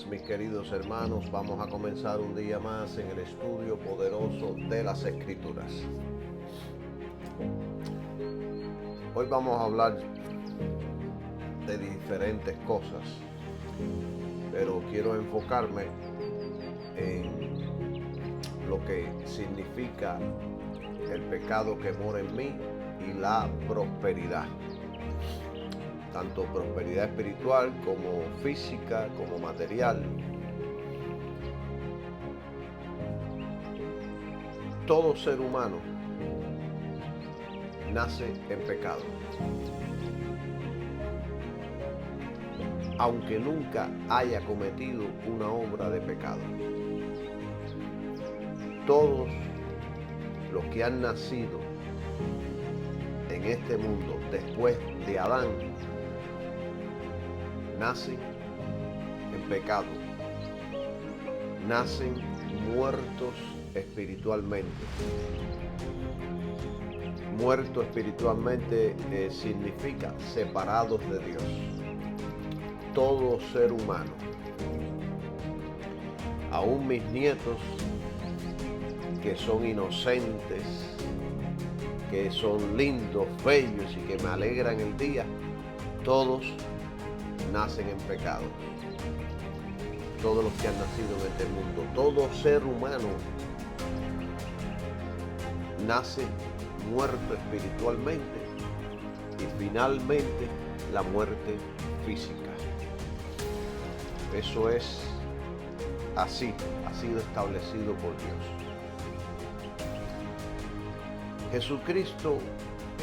días, mis queridos hermanos. Vamos a comenzar un día más en el estudio poderoso de las Escrituras. Hoy vamos a hablar de diferentes cosas, pero quiero enfocarme en lo que significa el pecado que mora en mí y la prosperidad. Tanto prosperidad espiritual como física, como material. Todo ser humano nace en pecado, aunque nunca haya cometido una obra de pecado. Todos los que han nacido en este mundo después de Adán nacen en pecado, nacen muertos espiritualmente. Muerto espiritualmente significa separados de Dios. Todo ser humano, aún mis nietos, que son inocentes, que son lindos, bellos y que me alegran el día, todos nacen en pecado. Todos los que han nacido en este mundo, todo ser humano nace muerto espiritualmente y finalmente la muerte física. Eso es así, ha sido establecido por Dios. Jesucristo,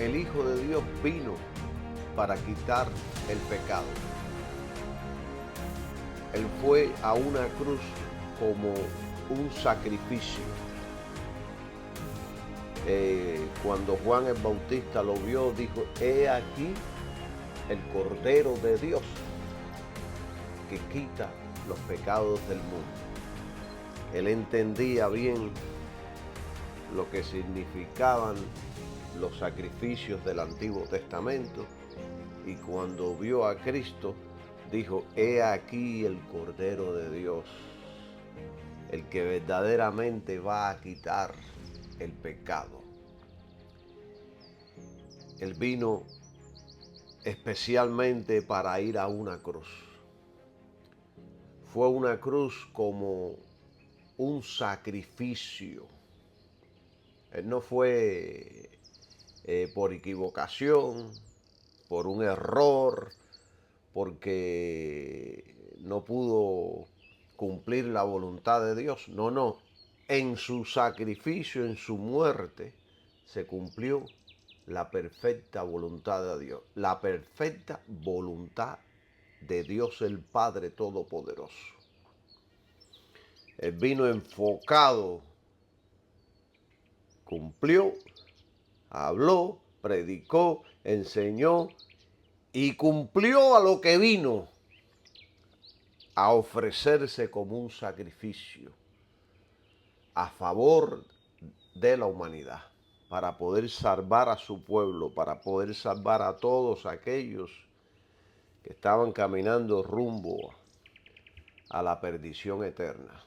el Hijo de Dios, vino para quitar el pecado. Él fue a una cruz como un sacrificio. Cuando Juan el Bautista lo vio, dijo: he aquí el Cordero de Dios que quita los pecados del mundo. Él entendía bien lo que significaban los sacrificios del Antiguo Testamento, y cuando vio a Cristo dijo: he aquí el Cordero de Dios, el que verdaderamente va a quitar el pecado. Él vino especialmente para ir a una cruz. Fue una cruz como un sacrificio. Él no fue por equivocación, por un error, porque no pudo cumplir la voluntad de Dios. No, no. En su sacrificio, en su muerte, se cumplió la perfecta voluntad de Dios. La perfecta voluntad de Dios el Padre Todopoderoso. Él vino enfocado, cumplió, habló, predicó, enseñó y cumplió a lo que vino: a ofrecerse como un sacrificio a favor de la humanidad, para poder salvar a su pueblo, para poder salvar a todos aquellos que estaban caminando rumbo a la perdición eterna.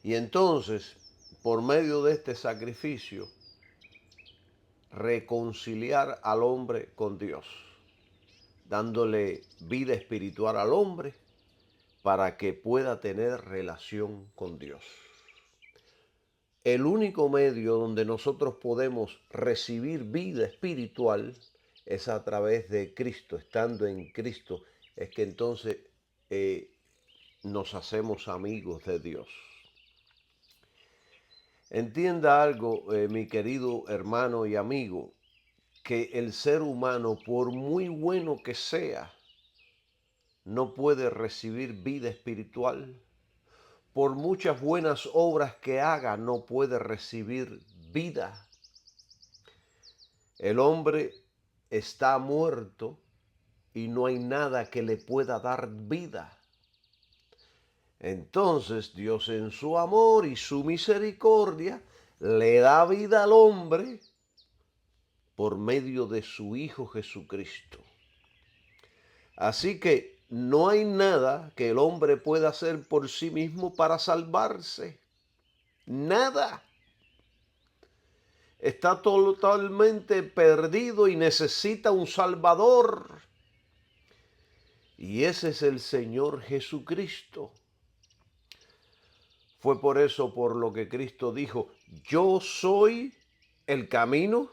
Y entonces, por medio de este sacrificio, reconciliar al hombre con Dios, dándole vida espiritual al hombre para que pueda tener relación con Dios. El único medio donde nosotros podemos recibir vida espiritual es a través de Cristo. Estando en Cristo es que entonces nos hacemos amigos de Dios. Entienda algo, mi querido hermano y amigo, que el ser humano, por muy bueno que sea, no puede recibir vida espiritual. Por muchas buenas obras que haga, no puede recibir vida. El hombre está muerto y no hay nada que le pueda dar vida. Entonces Dios, en su amor y su misericordia, le da vida al hombre por medio de su Hijo Jesucristo. Así que no hay nada que el hombre pueda hacer por sí mismo para salvarse. Nada. Está totalmente perdido y necesita un Salvador. Y ese es el Señor Jesucristo. Fue por eso por lo que Cristo dijo, yo soy el camino,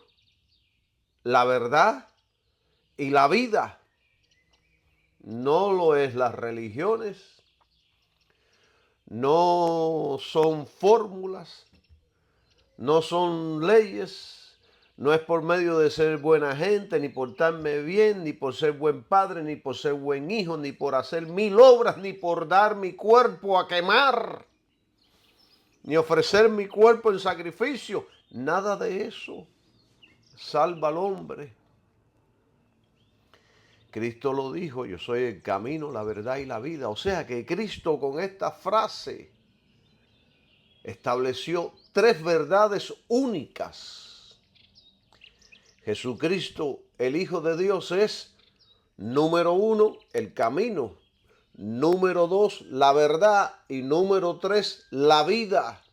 la verdad y la vida. No lo es las religiones, no son fórmulas, no son leyes, no es por medio de ser buena gente, ni portarme bien, ni por ser buen padre, ni por ser buen hijo, ni por hacer 1000 obras, ni por dar mi cuerpo a quemar, ni ofrecer mi cuerpo en sacrificio. Nada de eso salva al hombre. Cristo lo dijo, yo soy el camino, la verdad y la vida. O sea que Cristo con esta frase estableció 3 verdades únicas. Jesucristo, el Hijo de Dios, es, número 1, el camino. Número 2, la verdad. Y número 3, la vida.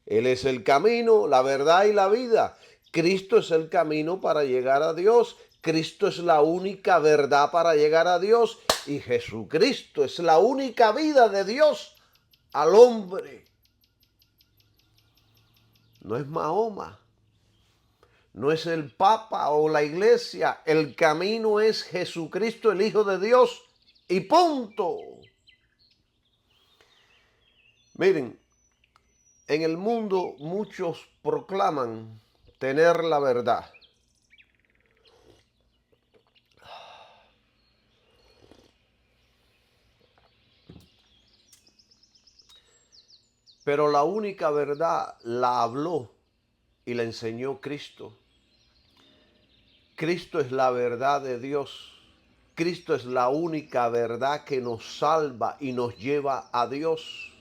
Él es el camino, la verdad y la vida. Cristo es el camino para llegar a Dios. Cristo es la única verdad para llegar a Dios. Y Jesucristo es la única vida de Dios al hombre. No es Mahoma, no es el Papa o la Iglesia. El camino es Jesucristo, el Hijo de Dios. Y punto. Miren, en el mundo muchos proclaman tener la verdad. Pero la única verdad la habló y la enseñó Cristo. Cristo es la verdad de Dios. Cristo es la única verdad que nos salva y nos lleva a Dios.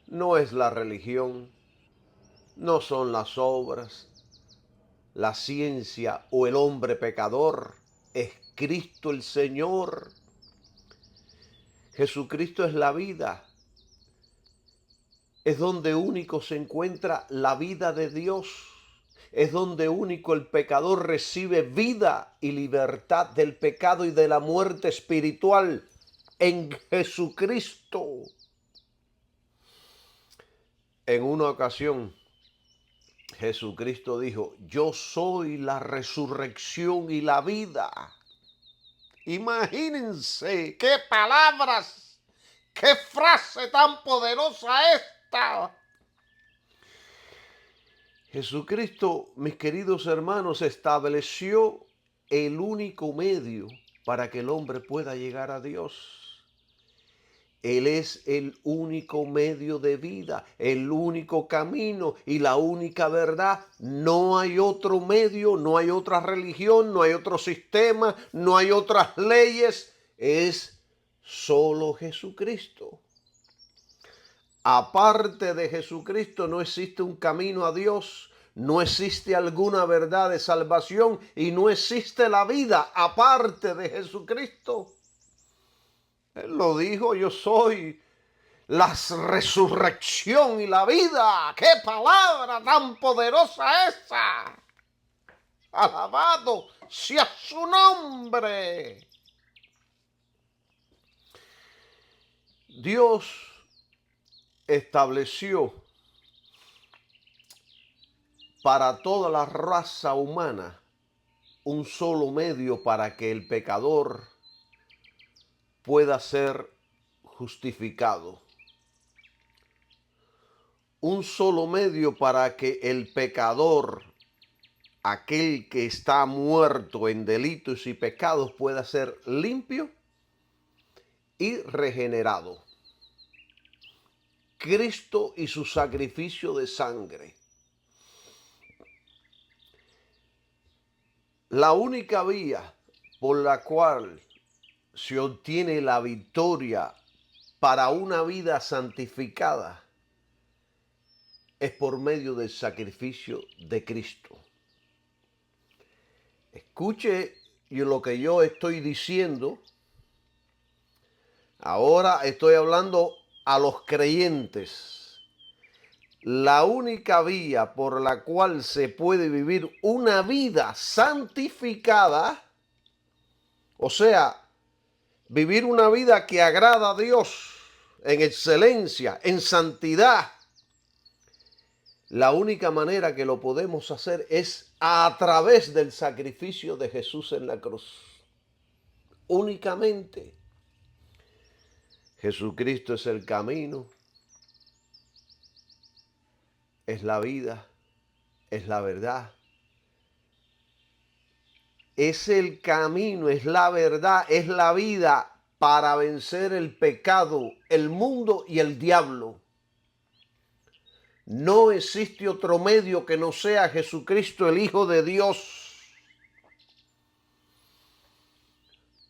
No es la religión, no son las obras, la ciencia o el hombre pecador. Es Cristo el Señor. Jesucristo es la vida. Es donde único se encuentra la vida de Dios. Es donde único el pecador recibe vida y libertad del pecado y de la muerte espiritual en Jesucristo. En una ocasión, Jesucristo dijo, yo soy la resurrección y la vida. Imagínense qué palabras, qué frase tan poderosa esta. Jesucristo, mis queridos hermanos, estableció el único medio para que el hombre pueda llegar a Dios. Él es el único medio de vida, el único camino y la única verdad. No hay otro medio, no hay otra religión, no hay otro sistema, no hay otras leyes. Es solo Jesucristo. Aparte de Jesucristo no existe un camino a Dios, no existe alguna verdad de salvación y no existe la vida aparte de Jesucristo. Él lo dijo, yo soy la resurrección y la vida. ¡Qué palabra tan poderosa esa! Alabado sea su nombre. Dios estableció para toda la raza humana un solo medio para que el pecador pueda ser justificado. Un solo medio para que el pecador, aquel que está muerto en delitos y pecados, pueda ser limpio y regenerado. Cristo y su sacrificio de sangre. La única vía por la cual se obtiene la victoria para una vida santificada es por medio del sacrificio de Cristo. Escuche y lo que yo estoy diciendo, ahora estoy hablando a los creyentes. La única vía por la cual se puede vivir una vida santificada, o sea, vivir una vida que agrada a Dios en excelencia, en santidad, la única manera que lo podemos hacer es a través del sacrificio de Jesús en la cruz. Únicamente. Jesucristo es el camino, es la vida, es la verdad. Es el camino, es la verdad, es la vida para vencer el pecado, el mundo y el diablo. No existe otro medio que no sea Jesucristo, el Hijo de Dios.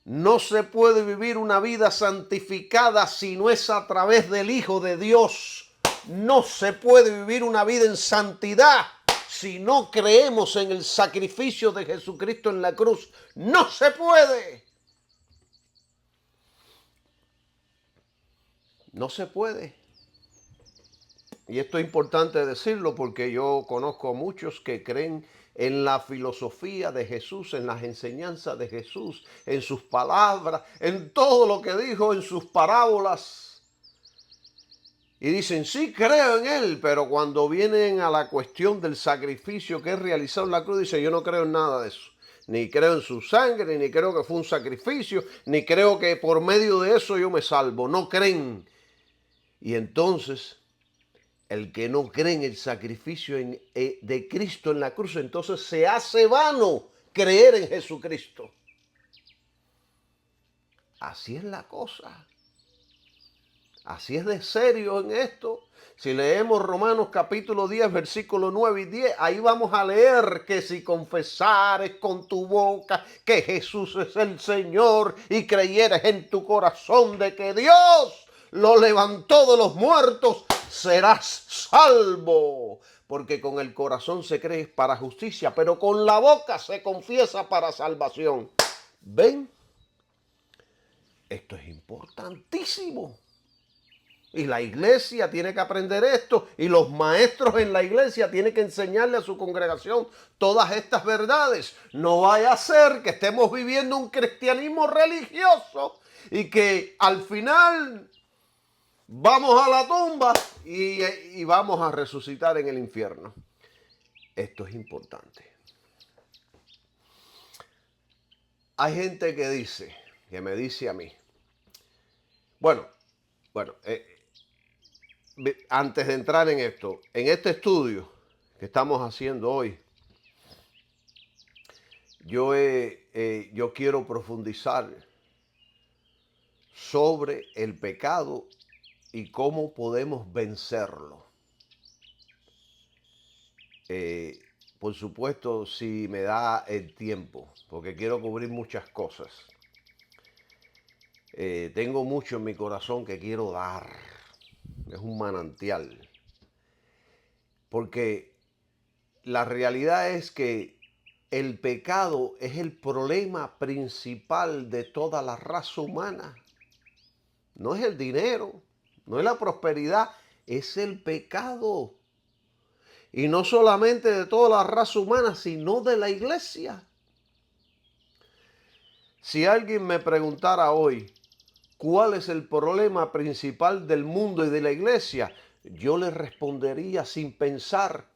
No se puede vivir una vida santificada si no es a través del Hijo de Dios. No se puede vivir una vida en santidad si no creemos en el sacrificio de Jesucristo en la cruz. No se puede. No se puede. Y esto es importante decirlo porque yo conozco a muchos que creen en la filosofía de Jesús, en las enseñanzas de Jesús, en sus palabras, en todo lo que dijo, en sus parábolas. Y dicen, sí, creo en Él, pero cuando vienen a la cuestión del sacrificio que es realizado en la cruz, dicen, yo no creo en nada de eso. Ni creo en su sangre, ni creo que fue un sacrificio, ni creo que por medio de eso yo me salvo. No creen. Y entonces, el que no cree en el sacrificio de Cristo en la cruz, entonces se hace vano creer en Jesucristo. Así es la cosa. Así es de serio en esto. Si leemos Romanos capítulo 10, versículos 9 y 10, ahí vamos a leer que si confesares con tu boca que Jesús es el Señor y creyeres en tu corazón de que Dios lo levantó de los muertos, serás salvo. Porque con el corazón se cree para justicia, pero con la boca se confiesa para salvación. ¿Ven? Esto es importantísimo. Y la iglesia tiene que aprender esto, y los maestros en la iglesia tienen que enseñarle a su congregación todas estas verdades. No vaya a ser que estemos viviendo un cristianismo religioso y que al final vamos a la tumba y vamos a resucitar en el infierno. Esto es importante. Hay gente que me dice a mí, bueno, antes de entrar en esto, en este estudio que estamos haciendo hoy, yo quiero profundizar sobre el pecado y cómo podemos vencerlo. Por supuesto, si me da el tiempo, porque quiero cubrir muchas cosas. Tengo mucho en mi corazón que quiero dar. Es un manantial. Porque la realidad es que el pecado es el problema principal de toda la raza humana. No es el dinero, no es la prosperidad, es el pecado. Y no solamente de toda la raza humana, sino de la iglesia. Si alguien me preguntara hoy cuál es el problema principal del mundo y de la iglesia, yo le respondería sin pensar,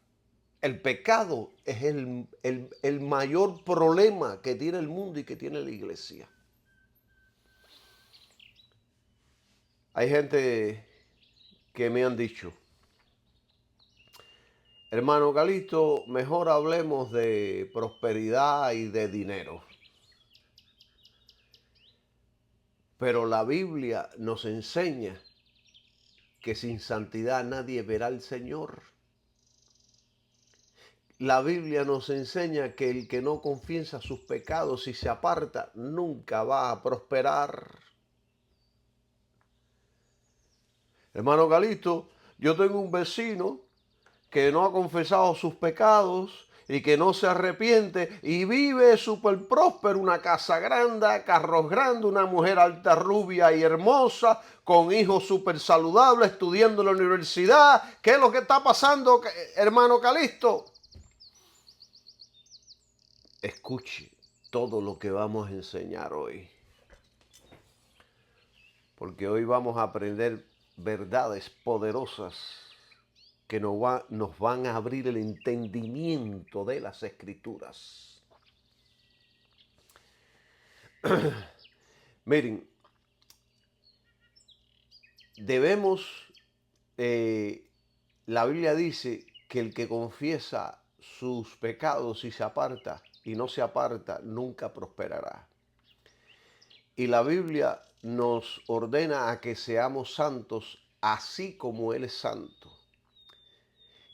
el pecado es el mayor problema que tiene el mundo y que tiene la iglesia. Hay gente que me han dicho, hermano Calixto, mejor hablemos de prosperidad y de dinero. Pero la Biblia nos enseña que sin santidad nadie verá al Señor. La Biblia nos enseña que el que no confiesa sus pecados y se aparta nunca va a prosperar. Hermano Calixto, yo tengo un vecino que no ha confesado sus pecados y que no se arrepiente y vive súper próspero, una casa grande, carros grandes, una mujer alta, rubia y hermosa, con hijos súper saludables, estudiando en la universidad. ¿Qué es lo que está pasando, hermano Calixto? Escuche todo lo que vamos a enseñar hoy, porque hoy vamos a aprender verdades poderosas que nos van a abrir el entendimiento de las Escrituras. Miren, debemos, la Biblia dice que el que confiesa sus pecados y se aparta, y no se aparta, nunca prosperará. Y la Biblia nos ordena a que seamos santos así como Él es santo.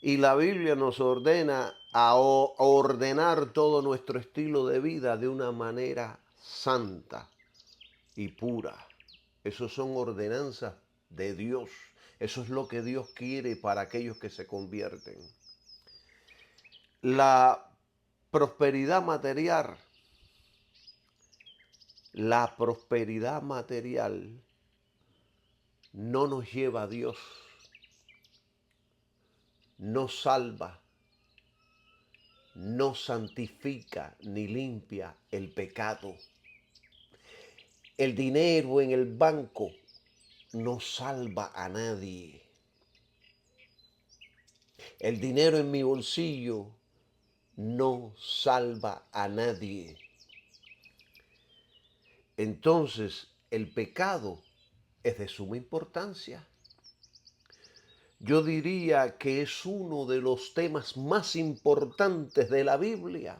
Y la Biblia nos ordena a ordenar todo nuestro estilo de vida de una manera santa y pura. Esas son ordenanzas de Dios. Eso es lo que Dios quiere para aquellos que se convierten. La prosperidad material, no nos lleva a Dios, no salva, no santifica ni limpia el pecado. El dinero en el banco no salva a nadie. El dinero en mi bolsillo no salva a nadie. Entonces, el pecado es de suma importancia. Yo diría que es uno de los temas más importantes de la Biblia.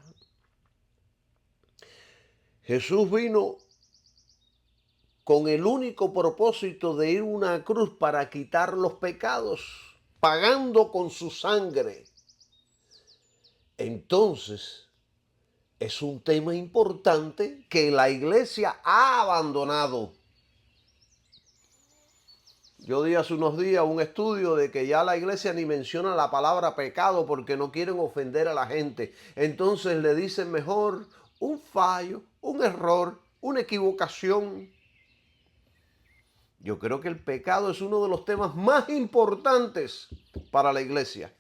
Jesús vino con el único propósito de ir a una cruz para quitar los pecados, pagando con su sangre. Entonces, es un tema importante que la iglesia ha abandonado. Yo di hace unos días un estudio de que ya la iglesia ni menciona la palabra pecado porque no quieren ofender a la gente. Entonces le dicen mejor un fallo, un error, una equivocación. Yo creo que el pecado es uno de los temas más importantes para la iglesia.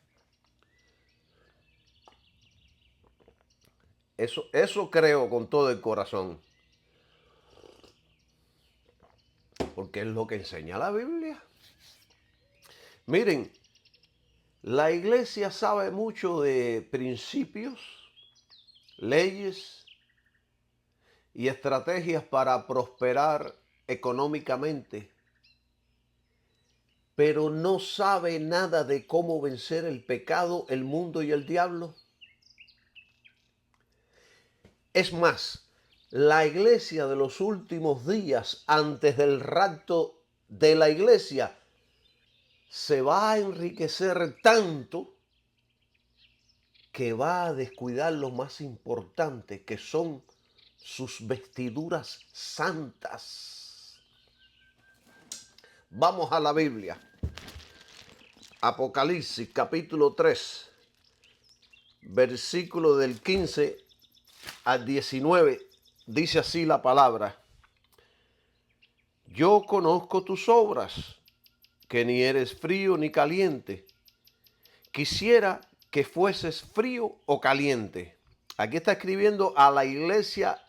Eso creo con todo el corazón. Porque es lo que enseña la Biblia. Miren, la iglesia sabe mucho de principios, leyes y estrategias para prosperar económicamente, pero no sabe nada de cómo vencer el pecado, el mundo y el diablo. Es más, la iglesia de los últimos días, antes del rapto de la iglesia, se va a enriquecer tanto que va a descuidar lo más importante, que son sus vestiduras santas. Vamos a la Biblia. Apocalipsis capítulo 3, versículo del 15 al 19, dice así la palabra. Yo conozco tus obras, que ni eres frío ni caliente. Quisiera que fueses frío o caliente. Aquí está escribiendo a la iglesia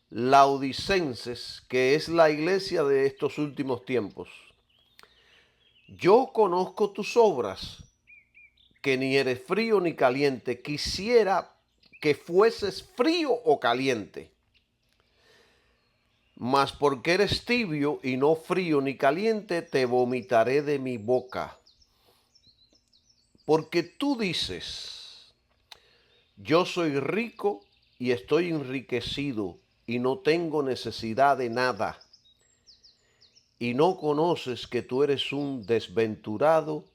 laodicenses, que es la iglesia de estos últimos tiempos. Yo conozco tus obras, que ni eres frío ni caliente. Quisiera que fueses frío o caliente. Mas porque eres tibio y no frío ni caliente, te vomitaré de mi boca. Porque tú dices, yo soy rico y estoy enriquecido y no tengo necesidad de nada. Y no conoces que tú eres un desventurado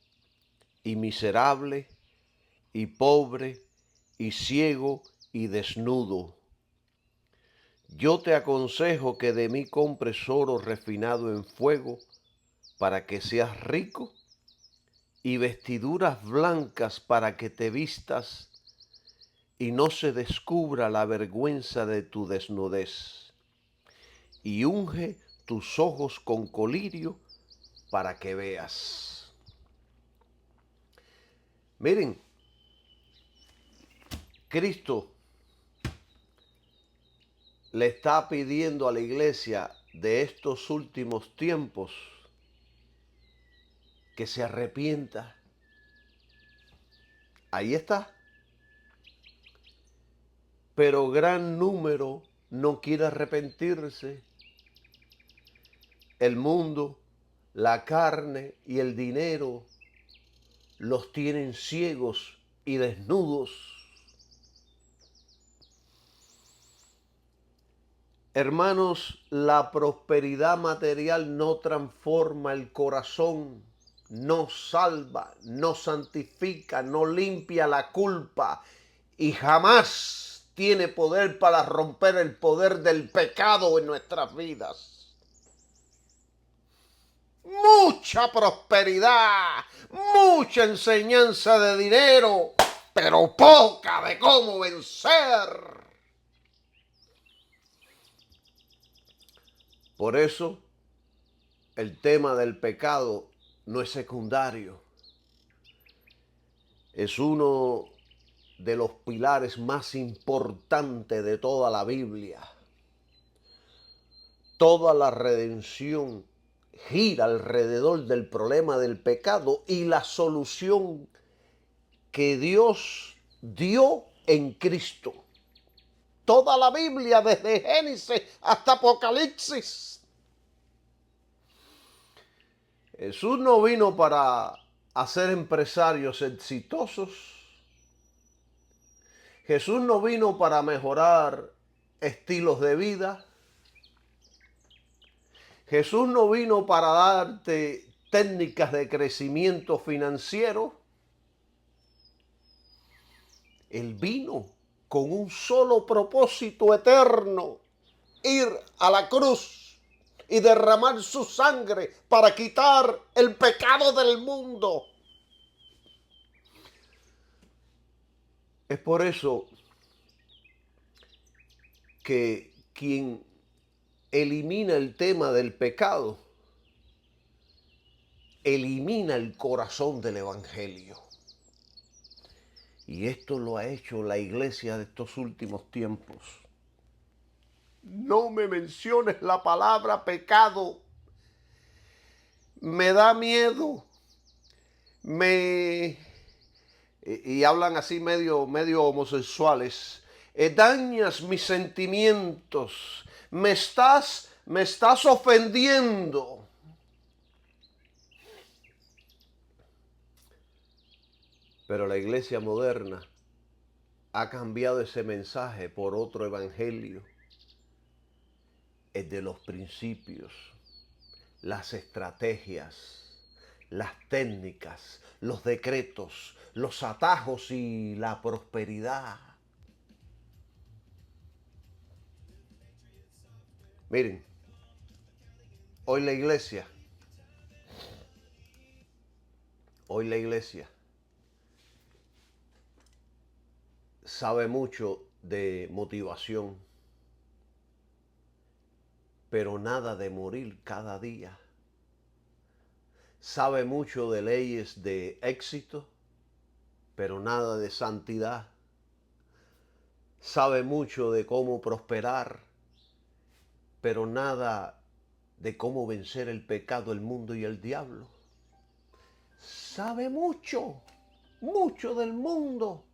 y miserable y pobre y ciego y desnudo. Yo te aconsejo que de mí compres oro refinado en fuego para que seas rico y vestiduras blancas para que te vistas y no se descubra la vergüenza de tu desnudez. Y unge tus ojos con colirio para que veas. Miren, Cristo le está pidiendo a la iglesia de estos últimos tiempos que se arrepienta. Ahí está. Pero gran número no quiere arrepentirse. El mundo, la carne y el dinero los tienen ciegos y desnudos. Hermanos, la prosperidad material no transforma el corazón, no salva, no santifica, no limpia la culpa y jamás tiene poder para romper el poder del pecado en nuestras vidas. Mucha prosperidad, mucha enseñanza de dinero, pero poca de cómo vencer. Por eso, el tema del pecado no es secundario. Es uno de los pilares más importantes de toda la Biblia. Toda la redención gira alrededor del problema del pecado y la solución que Dios dio en Cristo. Toda la Biblia, desde Génesis hasta Apocalipsis. Jesús no vino para hacer empresarios exitosos. Jesús no vino para mejorar estilos de vida. Jesús no vino para darte técnicas de crecimiento financiero. Él vino con un solo propósito eterno: ir a la cruz y derramar su sangre para quitar el pecado del mundo. Es por eso que quien elimina el tema del pecado elimina el corazón del evangelio. Y esto lo ha hecho la iglesia de estos últimos tiempos. No me menciones la palabra pecado. Me da miedo. Y hablan así medio homosexuales. Dañas mis sentimientos. Me estás ofendiendo. Pero la iglesia moderna ha cambiado ese mensaje por otro evangelio. El de los principios, las estrategias, las técnicas, los decretos, los atajos y la prosperidad. Miren, hoy la iglesia sabe mucho de motivación, pero nada de morir cada día. Sabe mucho de leyes de éxito, pero nada de santidad. Sabe mucho de cómo prosperar, pero nada de cómo vencer el pecado, el mundo y el diablo. Sabe mucho del mundo,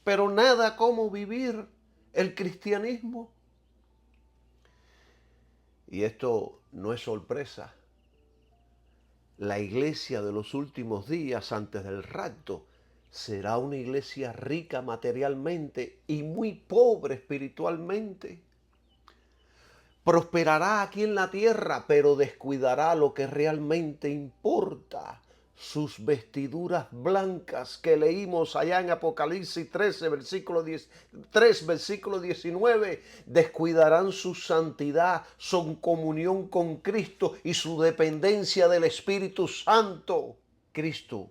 pero nada cómo vivir el cristianismo. Y esto no es sorpresa. La iglesia de los últimos días, antes del rapto, será una iglesia rica materialmente y muy pobre espiritualmente. Prosperará aquí en la tierra, pero descuidará lo que realmente importa: sus vestiduras blancas que leímos allá en Apocalipsis 13, versículo 19, descuidarán su santidad, su comunión con Cristo y su dependencia del Espíritu Santo. Cristo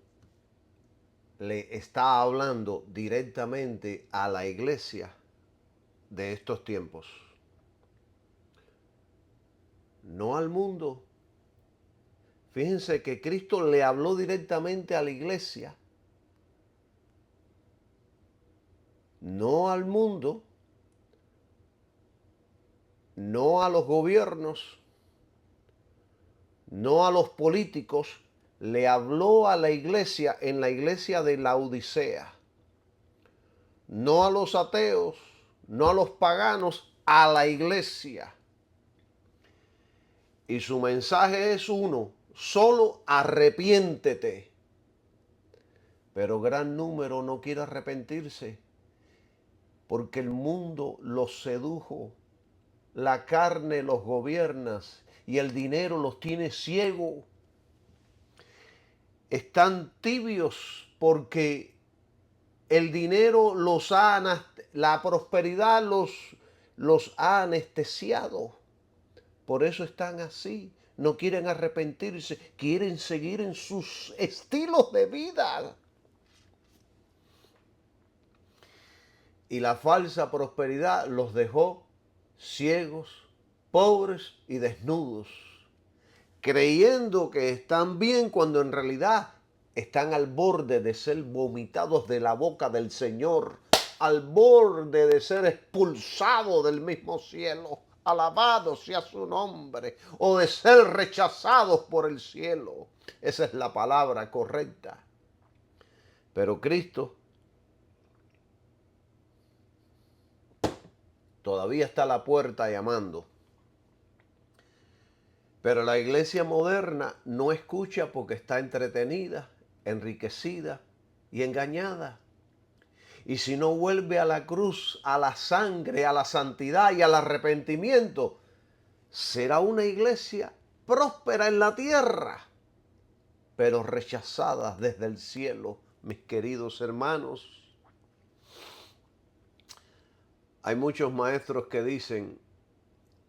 le está hablando directamente a la iglesia de estos tiempos. No al mundo. Fíjense que Cristo le habló directamente a la iglesia, no al mundo, no a los gobiernos, no a los políticos, le habló a la iglesia en la iglesia de Laodicea, no a los ateos, no a los paganos, a la iglesia. Y su mensaje es uno, solo arrepiéntete. Pero gran número no quiere arrepentirse porque el mundo los sedujo, la carne los gobierna y el dinero los tiene ciegos. Están tibios porque el dinero la prosperidad los ha anestesiado. Por eso están así. No quieren arrepentirse, quieren seguir en sus estilos de vida. Y la falsa prosperidad los dejó ciegos, pobres y desnudos, creyendo que están bien cuando en realidad están al borde de ser vomitados de la boca del Señor, al borde de ser expulsados del mismo cielo, alabado sea su nombre, o de ser rechazados por el cielo. Esa es la palabra correcta. Pero Cristo todavía está a la puerta llamando. Pero la iglesia moderna no escucha porque está entretenida, enriquecida y engañada. Y si no vuelve a la cruz, a la sangre, a la santidad y al arrepentimiento, será una iglesia próspera en la tierra, pero rechazada desde el cielo, mis queridos hermanos. Hay muchos maestros que dicen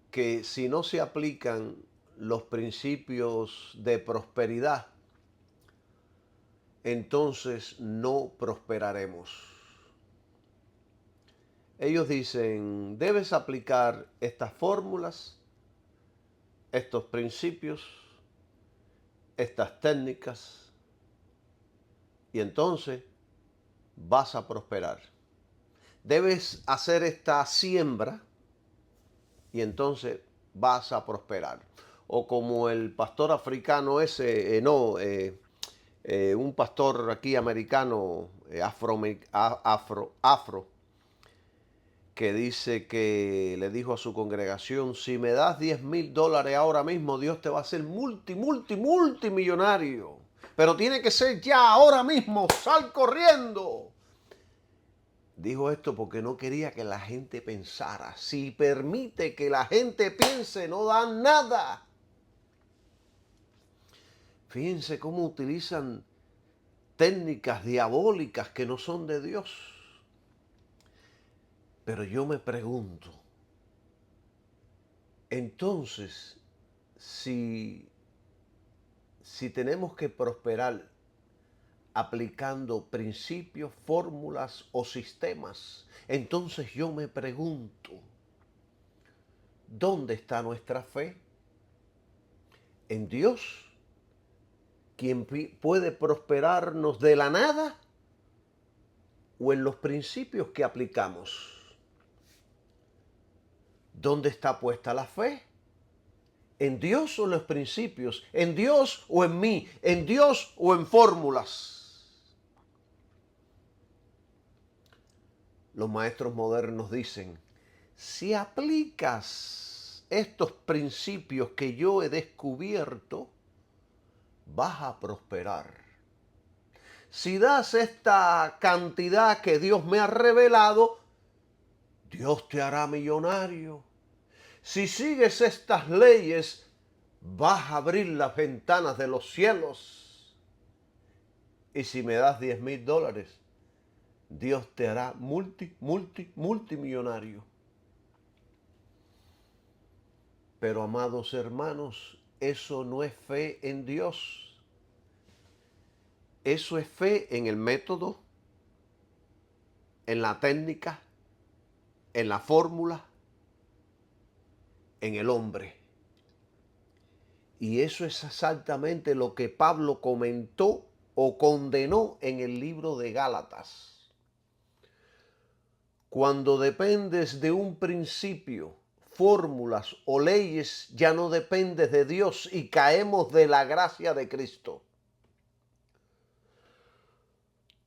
que si no se aplican los principios de prosperidad, entonces no prosperaremos. Ellos dicen, debes aplicar estas fórmulas, estos principios, estas técnicas, y entonces vas a prosperar. Debes hacer esta siembra y entonces vas a prosperar. O como el pastor africano ese, un pastor aquí americano, afro, que dice que le dijo a su congregación, si me das $10,000 ahora mismo, Dios te va a hacer multimillonario. Pero tiene que ser ya, ahora mismo, sal corriendo. Dijo esto porque no quería que la gente pensara. Si permite que la gente piense, no dan nada. Fíjense cómo utilizan técnicas diabólicas que no son de Dios. Pero yo me pregunto, entonces, si tenemos que prosperar aplicando principios, fórmulas o sistemas, entonces yo me pregunto, ¿dónde está nuestra fe? ¿En Dios, quien puede prosperarnos de la nada? ¿O en los principios que aplicamos? ¿Dónde está puesta la fe? ¿En Dios o en los principios? ¿En Dios o en mí? ¿En Dios o en fórmulas? Los maestros modernos dicen, si aplicas estos principios que yo he descubierto, vas a prosperar. Si das esta cantidad que Dios me ha revelado, Dios te hará millonario. Si sigues estas leyes, vas a abrir las ventanas de los cielos. Y si me das $10,000, Dios te hará multimillonario. Pero, amados hermanos, eso no es fe en Dios. Eso es fe en el método, en la técnica, en la fórmula, en el hombre. Y eso es exactamente lo que Pablo comentó o condenó en el libro de Gálatas. Cuando dependes de un principio, fórmulas o leyes, ya no dependes de Dios y caemos de la gracia de Cristo.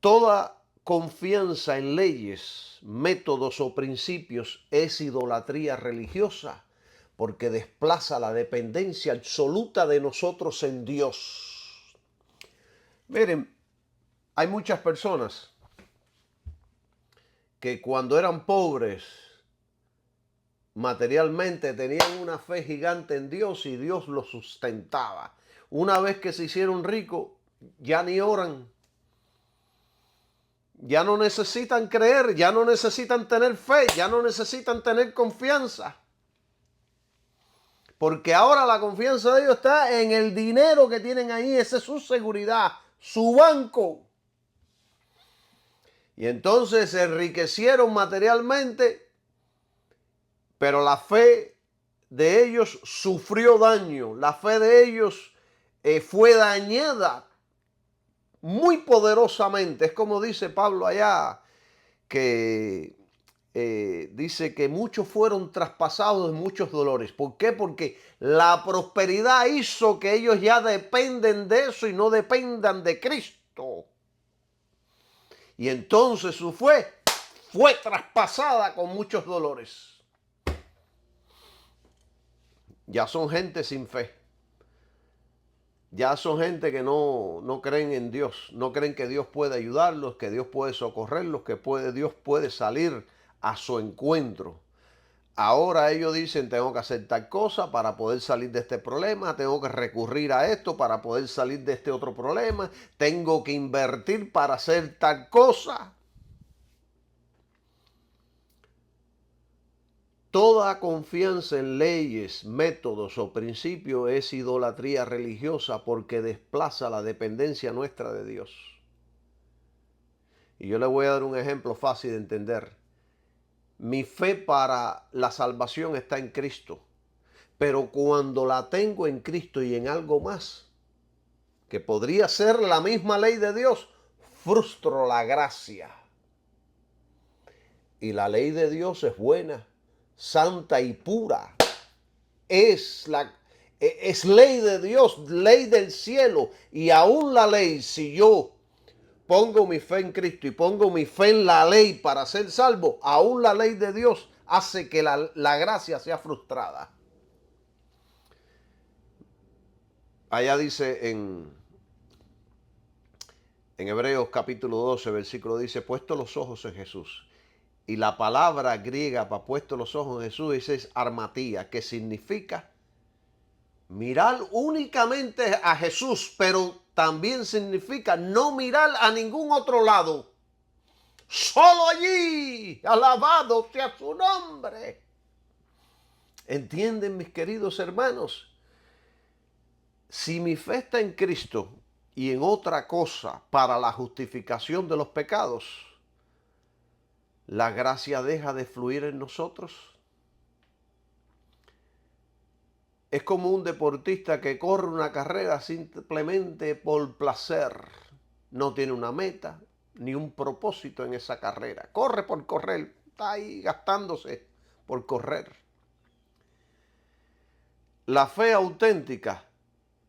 Toda confianza en leyes, métodos o principios es idolatría religiosa porque desplaza la dependencia absoluta de nosotros en Dios. Miren, hay muchas personas que cuando eran pobres materialmente tenían una fe gigante en Dios y Dios los sustentaba. Una vez que se hicieron ricos, ya ni oran. Ya no necesitan creer, ya no necesitan tener fe, ya no necesitan tener confianza. Porque ahora la confianza de ellos está en el dinero que tienen ahí, esa es su seguridad, su banco. Y entonces se enriquecieron materialmente, pero la fe de ellos sufrió daño, la fe de ellos fue dañada muy poderosamente. Es como dice Pablo allá, que dice que muchos fueron traspasados de muchos dolores. ¿Por qué? Porque la prosperidad hizo que ellos ya dependen de eso y no dependan de Cristo. Y entonces su fe fue traspasada con muchos dolores. Ya son gente sin fe. Ya son gente que no creen en Dios, no creen que Dios puede ayudarlos, que Dios puede socorrerlos, que Dios puede salir a su encuentro. Ahora ellos dicen, tengo que hacer tal cosa para poder salir de este problema, tengo que recurrir a esto para poder salir de este otro problema, tengo que invertir para hacer tal cosa. Toda confianza en leyes, métodos o principios es idolatría religiosa porque desplaza la dependencia nuestra de Dios. Y yo le voy a dar un ejemplo fácil de entender. Mi fe para la salvación está en Cristo, pero cuando la tengo en Cristo y en algo más, que podría ser la misma ley de Dios, frustro la gracia. Y la ley de Dios es buena, santa y pura. Es ley de Dios, ley del cielo. Y aún la ley, si yo pongo mi fe en Cristo y pongo mi fe en la ley para ser salvo, aún la ley de Dios hace que la gracia sea frustrada. Allá dice en Hebreos capítulo 12, versículo dice, puesto los ojos en Jesús. Y la palabra griega para puesto los ojos en Jesús es armatía, que significa mirar únicamente a Jesús, pero también significa no mirar a ningún otro lado. Solo allí, alabado sea su nombre. ¿Entienden, mis queridos hermanos? Si mi fe está en Cristo y en otra cosa para la justificación de los pecados, ¿la gracia deja de fluir en nosotros? Es como un deportista que corre una carrera simplemente por placer. No tiene una meta ni un propósito en esa carrera. Corre por correr. Está ahí gastándose por correr. La fe auténtica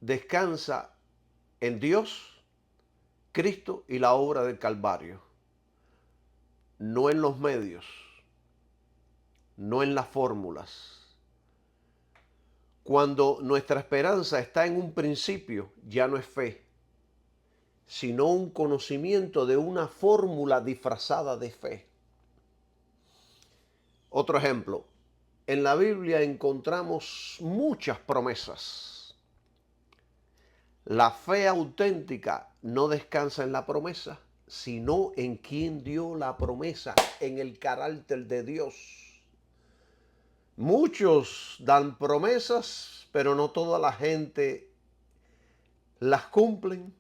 descansa en Dios, Cristo y la obra del Calvario. No en los medios, no en las fórmulas. Cuando nuestra esperanza está en un principio, ya no es fe, sino un conocimiento de una fórmula disfrazada de fe. Otro ejemplo, en la Biblia encontramos muchas promesas. La fe auténtica no descansa en la promesa, sino en quien dio la promesa, en el carácter de Dios. Muchos dan promesas, pero no toda la gente las cumplen.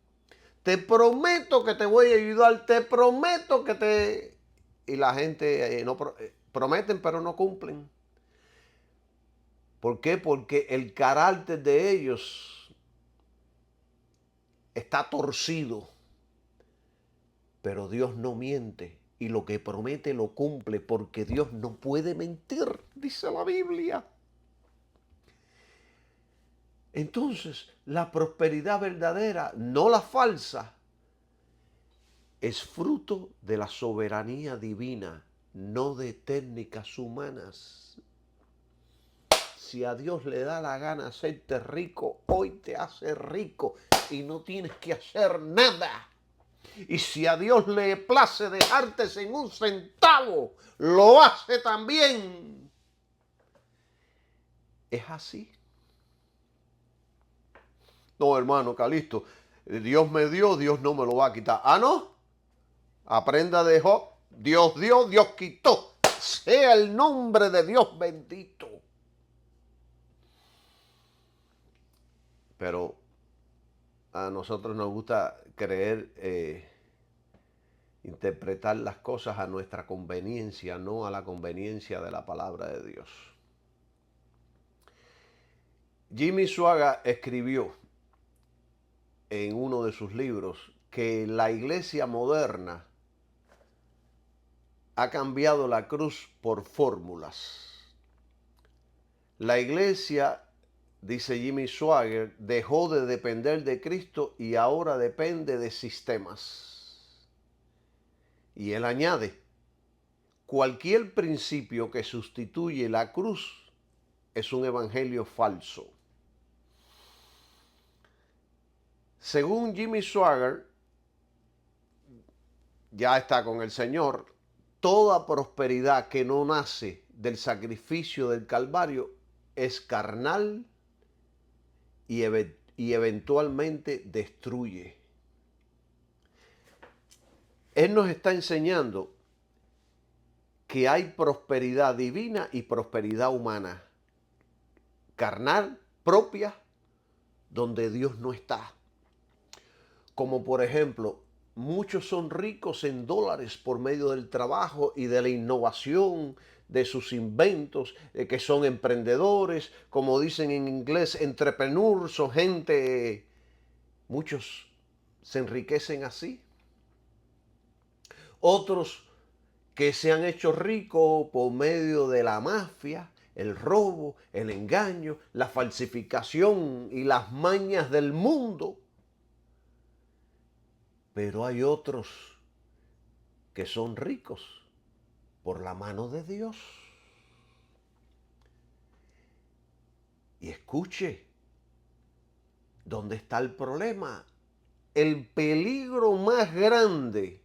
te prometo que te voy a ayudar, te prometo que te... Y la gente prometen pero no cumplen. ¿Por qué? Porque el carácter de ellos está torcido. Pero Dios no miente y lo que promete lo cumple porque Dios no puede mentir, dice la Biblia. Entonces, la prosperidad verdadera, no la falsa, es fruto de la soberanía divina, no de técnicas humanas. Si a Dios le da la gana hacerte rico, hoy te hace rico y no tienes que hacer nada. Y si a Dios le place dejarte sin un centavo, lo hace también. Es así. No, hermano Calixto, Dios me dio, Dios no me lo va a quitar. Ah, ¿no? Aprenda de Job. Dios dio, Dios quitó. Sea el nombre de Dios bendito. Pero a nosotros nos gusta creer, interpretar las cosas a nuestra conveniencia, no a la conveniencia de la palabra de Dios. Jimmy Swaggart escribió en uno de sus libros que la iglesia moderna ha cambiado la cruz por fórmulas. La iglesia, dice Jimmy Swaggart, dejó de depender de Cristo y ahora depende de sistemas. Y él añade, cualquier principio que sustituye la cruz es un evangelio falso. Según Jimmy Swaggart, ya está con el Señor, toda prosperidad que no nace del sacrificio del Calvario es carnal y eventualmente destruye. Él nos está enseñando que hay prosperidad divina y prosperidad humana. Carnal, propia, donde Dios no está. Como por ejemplo, muchos son ricos en dólares por medio del trabajo y de la innovación de sus inventos, que son emprendedores, como dicen en inglés, entrepreneurs, son gente, muchos se enriquecen así. Otros que se han hecho ricos por medio de la mafia, el robo, el engaño, la falsificación y las mañas del mundo. Pero hay otros que son ricos por la mano de Dios. Y escuche, ¿dónde está el problema? El peligro más grande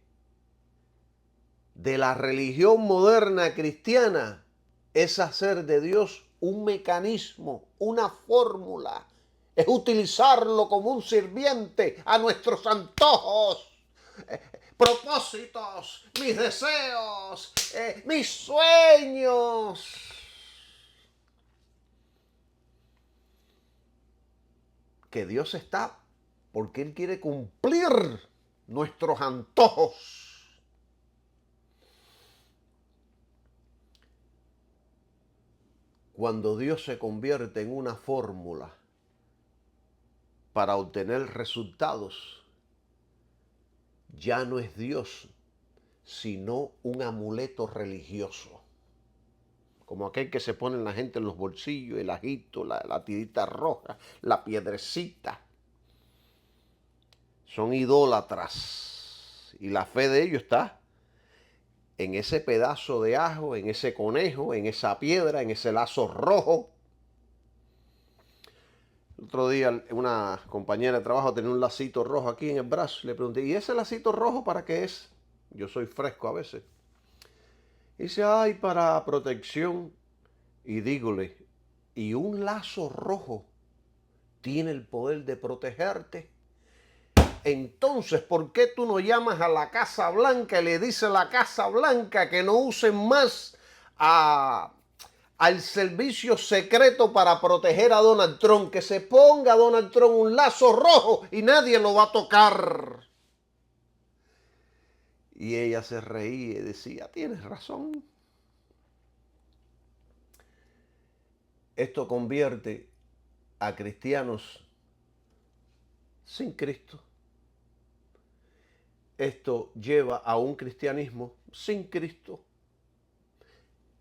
de la religión moderna cristiana es hacer de Dios un mecanismo, una fórmula. Es utilizarlo como un sirviente a nuestros antojos, propósitos, mis deseos, mis sueños. Que Dios está porque Él quiere cumplir nuestros antojos. Cuando Dios se convierte en una fórmula para obtener resultados, ya no es Dios, sino un amuleto religioso. Como aquel que se pone la gente en los bolsillos, el ajito, la tirita roja, la piedrecita. Son idólatras. Y la fe de ellos está en ese pedazo de ajo, en ese conejo, en esa piedra, en ese lazo rojo. El otro día una compañera de trabajo tenía un lacito rojo aquí en el brazo. Le pregunté, ¿y ese lacito rojo para qué es? Yo soy fresco a veces. Y dice, ay, para protección. Y dígole, ¿y un lazo rojo tiene el poder de protegerte? Entonces, ¿por qué tú no llamas a la Casa Blanca y le dices a la Casa Blanca que no usen más al servicio secreto para proteger a Donald Trump? Que se ponga a Donald Trump un lazo rojo y nadie lo va a tocar. Y ella se reía y decía, tienes razón. Esto convierte a cristianos sin Cristo. Esto lleva a un cristianismo sin Cristo,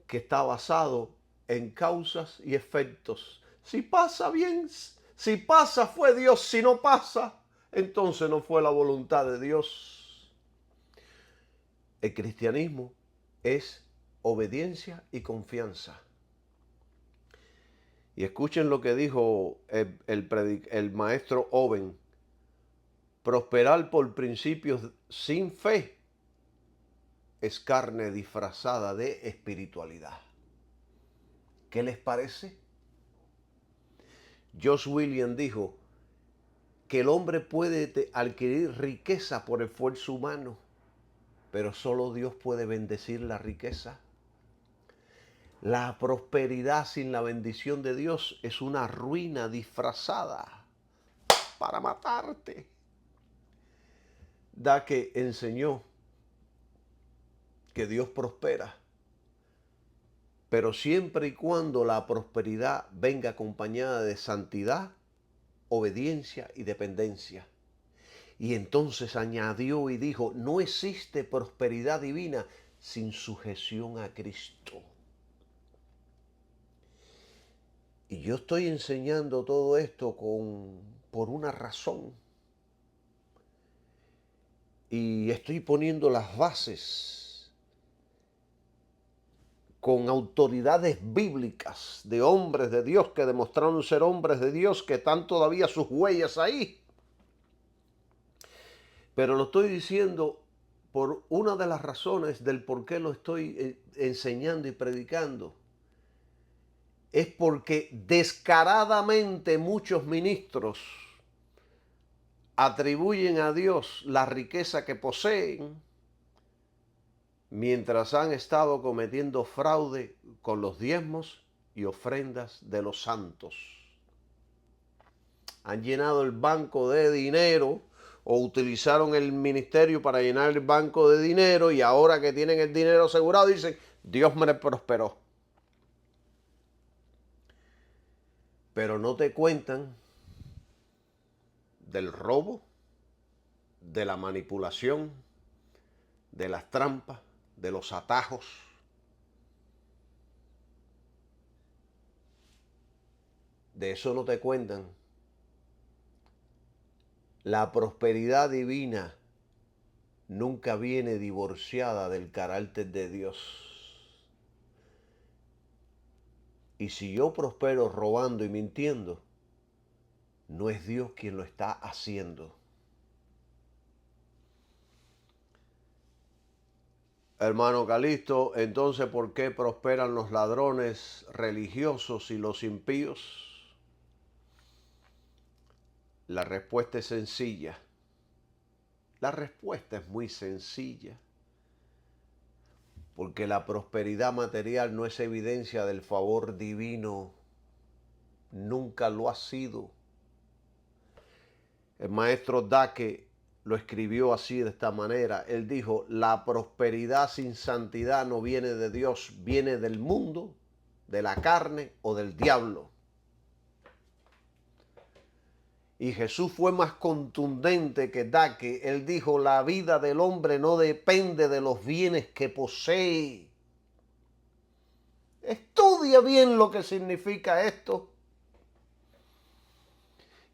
que está basado en causas y efectos. Si pasa bien, si pasa fue Dios, si no pasa, entonces no fue la voluntad de Dios. El cristianismo es obediencia y confianza. Y escuchen lo que dijo el maestro Owen. Prosperar por principios sin fe es carne disfrazada de espiritualidad. ¿Qué les parece? Josh Williams dijo que el hombre puede adquirir riqueza por esfuerzo humano, pero solo Dios puede bendecir la riqueza. La prosperidad sin la bendición de Dios es una ruina disfrazada para matarte. Dake enseñó que Dios prospera, pero siempre y cuando la prosperidad venga acompañada de santidad, obediencia y dependencia. Y entonces añadió y dijo, no existe prosperidad divina sin sujeción a Cristo. Y yo estoy enseñando todo esto por una razón. Y estoy poniendo las bases con autoridades bíblicas de hombres de Dios que demostraron ser hombres de Dios, que están todavía sus huellas ahí. Pero lo estoy diciendo por una de las razones del por qué lo estoy enseñando y predicando. Es porque descaradamente muchos ministros atribuyen a Dios la riqueza que poseen, mientras han estado cometiendo fraude con los diezmos y ofrendas de los santos. Han llenado el banco de dinero o utilizaron el ministerio para llenar el banco de dinero, y ahora que tienen el dinero asegurado dicen, Dios me prosperó. Pero no te cuentan del robo, de la manipulación, de las trampas, de los atajos. De eso no te cuentan. La prosperidad divina nunca viene divorciada del carácter de Dios. Y si yo prospero robando y mintiendo, no es Dios quien lo está haciendo. Hermano Calixto, entonces, ¿por qué prosperan los ladrones religiosos y los impíos? La respuesta es sencilla. La respuesta es muy sencilla. Porque la prosperidad material no es evidencia del favor divino. Nunca lo ha sido. El maestro Dake lo escribió así, de esta manera. Él dijo, la prosperidad sin santidad no viene de Dios, viene del mundo, de la carne o del diablo. Y Jesús fue más contundente que Dake. Él dijo, la vida del hombre no depende de los bienes que posee. Estudia bien lo que significa esto.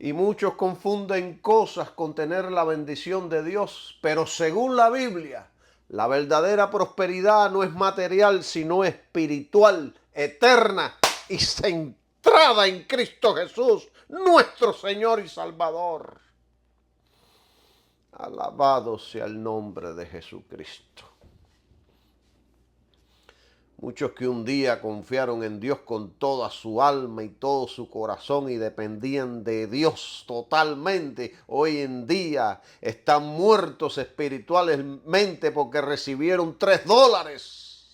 Y muchos confunden cosas con tener la bendición de Dios, pero según la Biblia, la verdadera prosperidad no es material, sino espiritual, eterna y centrada en Cristo Jesús, nuestro Señor y Salvador. Alabado sea el nombre de Jesucristo. Muchos que un día confiaron en Dios con toda su alma y todo su corazón y dependían de Dios totalmente, hoy en día están muertos espiritualmente porque recibieron $3.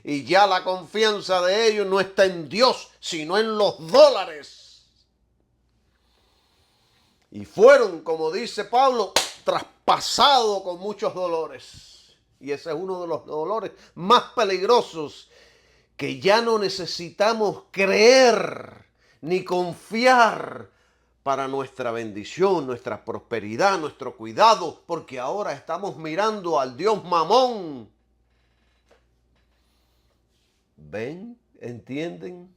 Y ya la confianza de ellos no está en Dios, sino en los dólares. Y fueron, como dice Pablo, traspasados con muchos dolores. Y ese es uno de los dolores más peligrosos, que ya no necesitamos creer ni confiar para nuestra bendición, nuestra prosperidad, nuestro cuidado, porque ahora estamos mirando al Dios Mamón. ¿Ven? ¿Entienden?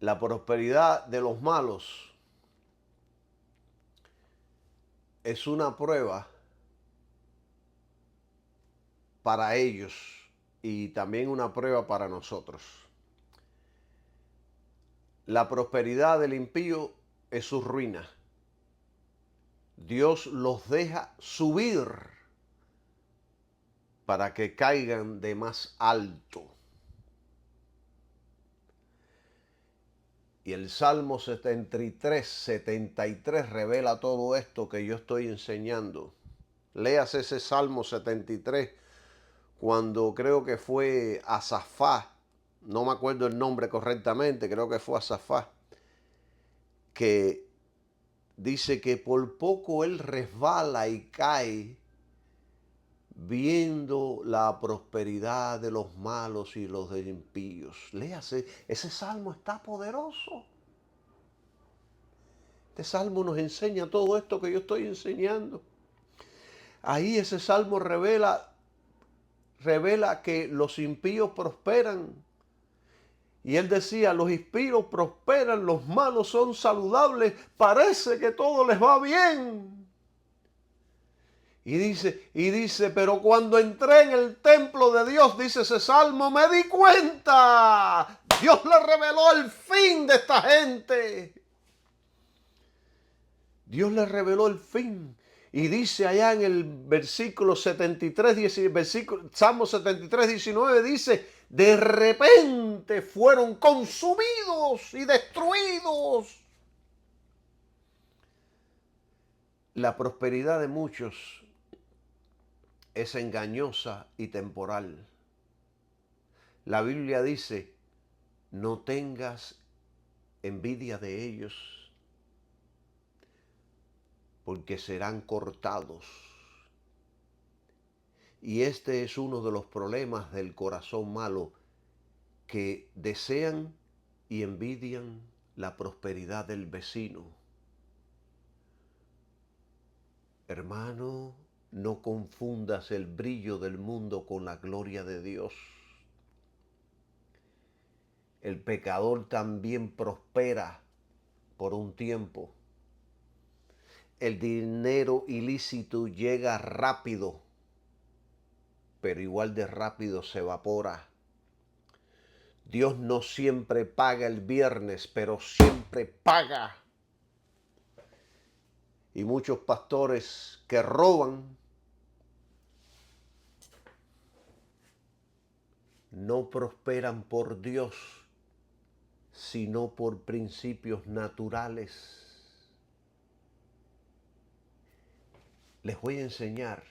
La prosperidad de los malos es una prueba para ellos y también una prueba para nosotros. La prosperidad del impío es su ruina. Dios los deja subir para que caigan de más alto. Y el Salmo 73 revela todo esto que yo estoy enseñando. Léase ese Salmo 73 cuando creo que fue Asafá, no me acuerdo el nombre correctamente, creo que fue Asafá, que dice que por poco él resbala y cae viendo la prosperidad de los malos y los de impíos. Léase, ese salmo está poderoso. Este salmo nos enseña todo esto que yo estoy enseñando. Ahí ese salmo revela que los impíos prosperan. Y él decía, los impíos prosperan, los malos son saludables, parece que todo les va bien. Y dice, pero cuando entré en el templo de Dios, dice ese salmo, me di cuenta. Dios le reveló el fin de esta gente. Dios le reveló el fin. Y dice allá en el versículo 73, Salmo 73, 19, dice, de repente fueron consumidos y destruidos. La prosperidad de muchos es engañosa y temporal. La Biblia dice, no tengas envidia de ellos, porque serán cortados. Y este es uno de los problemas del corazón malo, que desean y envidian la prosperidad del vecino. Hermano, no confundas el brillo del mundo con la gloria de Dios. El pecador también prospera por un tiempo. El dinero ilícito llega rápido, pero igual de rápido se evapora. Dios no siempre paga el viernes, pero siempre paga. Y muchos pastores que roban no prosperan por Dios, sino por principios naturales. Les voy a enseñar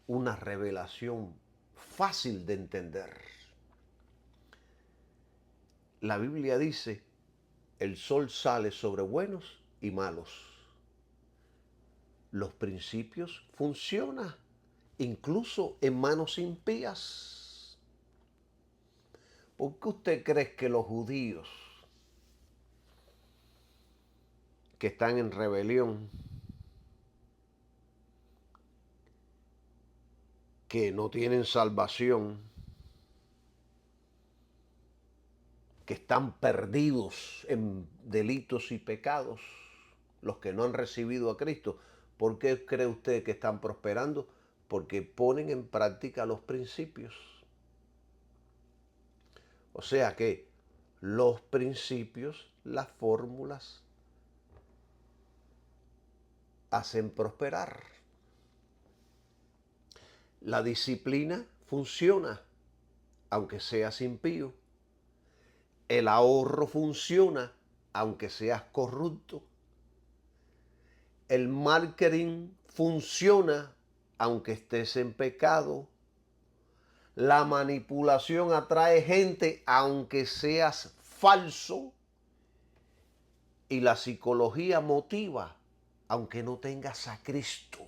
una revelación fácil de entender. La Biblia dice, el sol sale sobre buenos y malos. Los principios funcionan, incluso en manos impías. ¿Por qué usted cree que los judíos que están en rebelión, que no tienen salvación, que están perdidos en delitos y pecados, los que no han recibido a Cristo, ¿por qué cree usted que están prosperando? Porque ponen en práctica los principios. O sea que los principios, las fórmulas, hacen prosperar. La disciplina funciona, aunque seas impío. El ahorro funciona, aunque seas corrupto. El marketing funciona, aunque estés en pecado. La manipulación atrae gente, aunque seas falso. Y la psicología motiva, aunque no tengas a Cristo.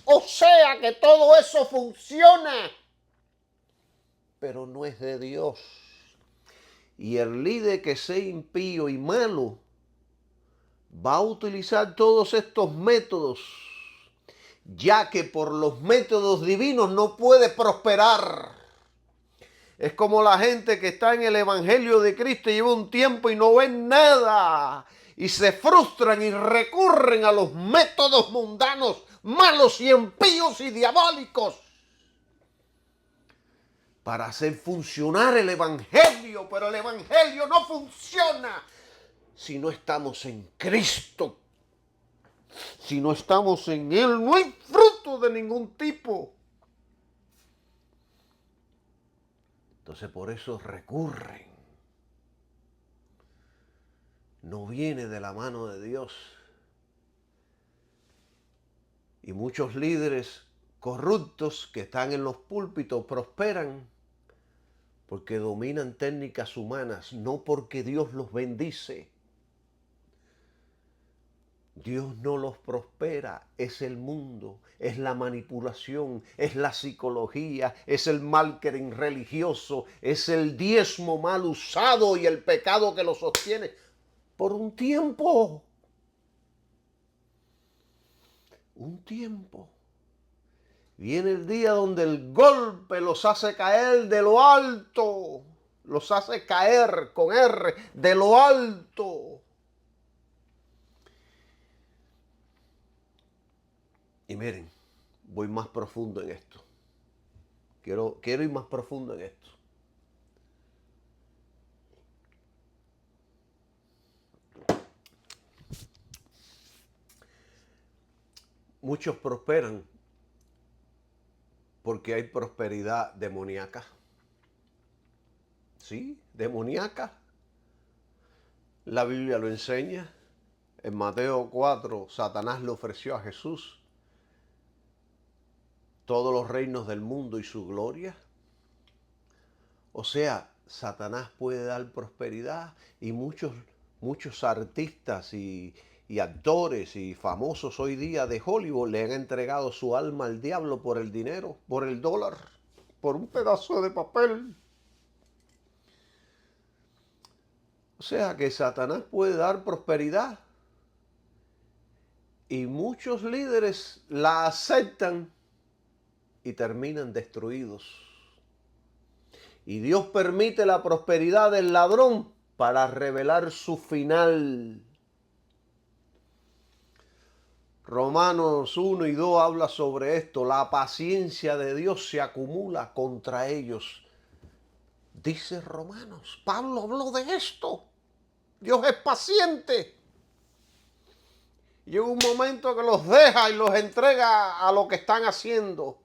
O sea que todo eso funciona, pero no es de Dios. Y el líder que sea impío y malo va a utilizar todos estos métodos, ya que por los métodos divinos no puede prosperar. Es como la gente que está en el Evangelio de Cristo y lleva un tiempo y no ven nada. Y se frustran y recurren a los métodos mundanos, malos y impíos y diabólicos, para hacer funcionar el Evangelio. Pero el Evangelio no funciona si no estamos en Cristo. Si no estamos en Él, no hay fruto de ningún tipo. Entonces por eso recurren. No viene de la mano de Dios. Y muchos líderes corruptos que están en los púlpitos prosperan porque dominan técnicas humanas, no porque Dios los bendice. Dios no los prospera, es el mundo, es la manipulación, es la psicología, es el marketing religioso, es el diezmo mal usado y el pecado que lo sostiene por un tiempo. Un tiempo. Viene el día donde el golpe los hace caer de lo alto, los hace caer con R, de lo alto. Y miren, voy más profundo en esto. Quiero ir más profundo en esto. Muchos prosperan porque hay prosperidad demoníaca. ¿Sí? Demoníaca. La Biblia lo enseña. En Mateo 4, Satanás le ofreció a Jesús todos los reinos del mundo y su gloria. O sea, Satanás puede dar prosperidad y muchos artistas y actores y famosos hoy día de Hollywood le han entregado su alma al diablo por el dinero, por el dólar, por un pedazo de papel. O sea que Satanás puede dar prosperidad y muchos líderes la aceptan y terminan destruidos. Y Dios permite la prosperidad del ladrón para revelar su final. Romanos 1 y 2 habla sobre esto. La paciencia de Dios se acumula contra ellos. Dice Romanos. Pablo habló de esto. Dios es paciente. Llega un momento que los deja y los entrega a lo que están haciendo.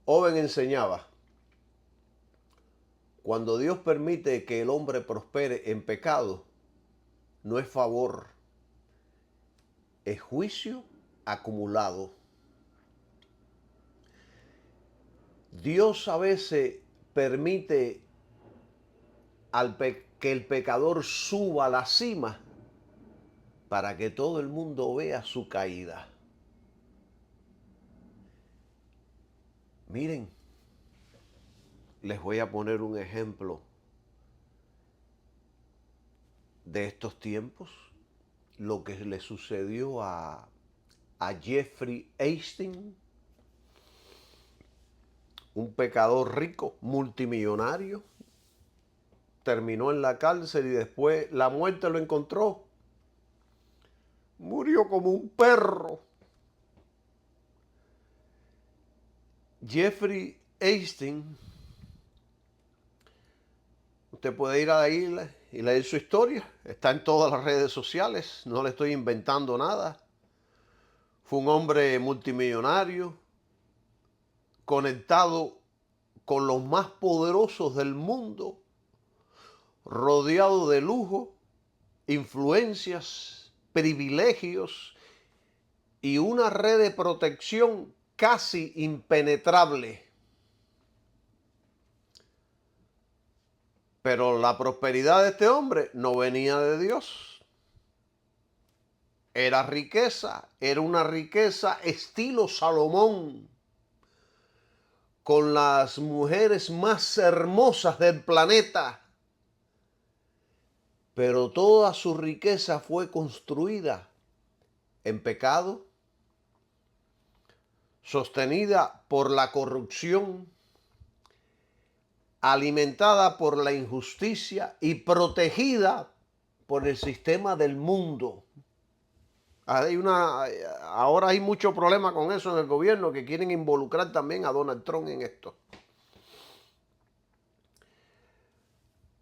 Owen enseñaba. Cuando Dios permite que el hombre prospere en pecado, no es favor, es juicio acumulado. Dios a veces permite que el pecador suba a la cima para que todo el mundo vea su caída. Miren, les voy a poner un ejemplo de estos tiempos, lo que le sucedió a Jeffrey Epstein, un pecador rico, multimillonario, terminó en la cárcel y después la muerte lo encontró. Murió como un perro. Jeffrey Epstein, usted puede ir ahí y leer su historia, está en todas las redes sociales, no le estoy inventando nada. Fue un hombre multimillonario, conectado con los más poderosos del mundo, rodeado de lujo, influencias, privilegios y una red de protección casi impenetrable. Pero la prosperidad de este hombre no venía de Dios. era una riqueza estilo Salomón, con las mujeres más hermosas del planeta. Pero toda su riqueza fue construida en pecado, sostenida por la corrupción, alimentada por la injusticia y protegida por el sistema del mundo. Ahora hay mucho problema con eso en el gobierno, que quieren involucrar también a Donald Trump en esto.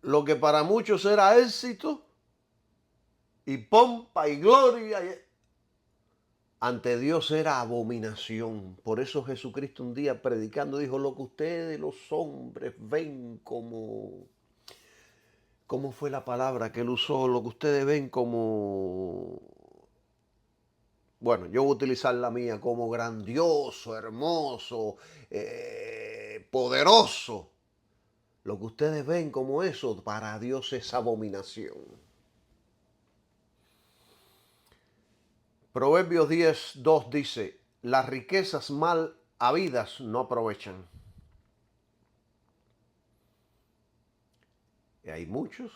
Lo que para muchos era éxito y pompa y gloria, ante Dios era abominación. Por eso Jesucristo un día predicando dijo: lo que ustedes los hombres ven como... ¿Cómo fue la palabra que él usó? Lo que ustedes ven como... Bueno, yo voy a utilizar la mía: como grandioso, hermoso, poderoso. Lo que ustedes ven como eso, para Dios es abominación. Proverbios 10:2 dice: las riquezas mal habidas no aprovechan. Y hay muchos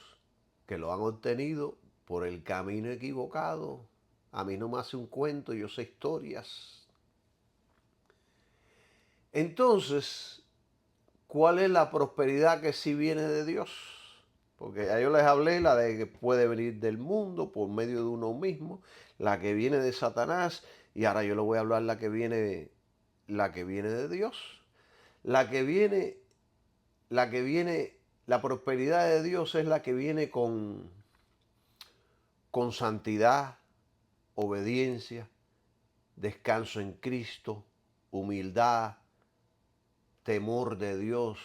que lo han obtenido por el camino equivocado. A mí no me hace un cuento, yo sé historias. Entonces, ¿cuál es la prosperidad que sí viene de Dios? Porque ya yo les hablé, la de que puede venir del mundo por medio de uno mismo, la que viene de Satanás, y ahora yo le voy a hablar la que viene de Dios. La que viene, la prosperidad de Dios es la que viene con santidad, obediencia, descanso en Cristo, humildad, temor de Dios,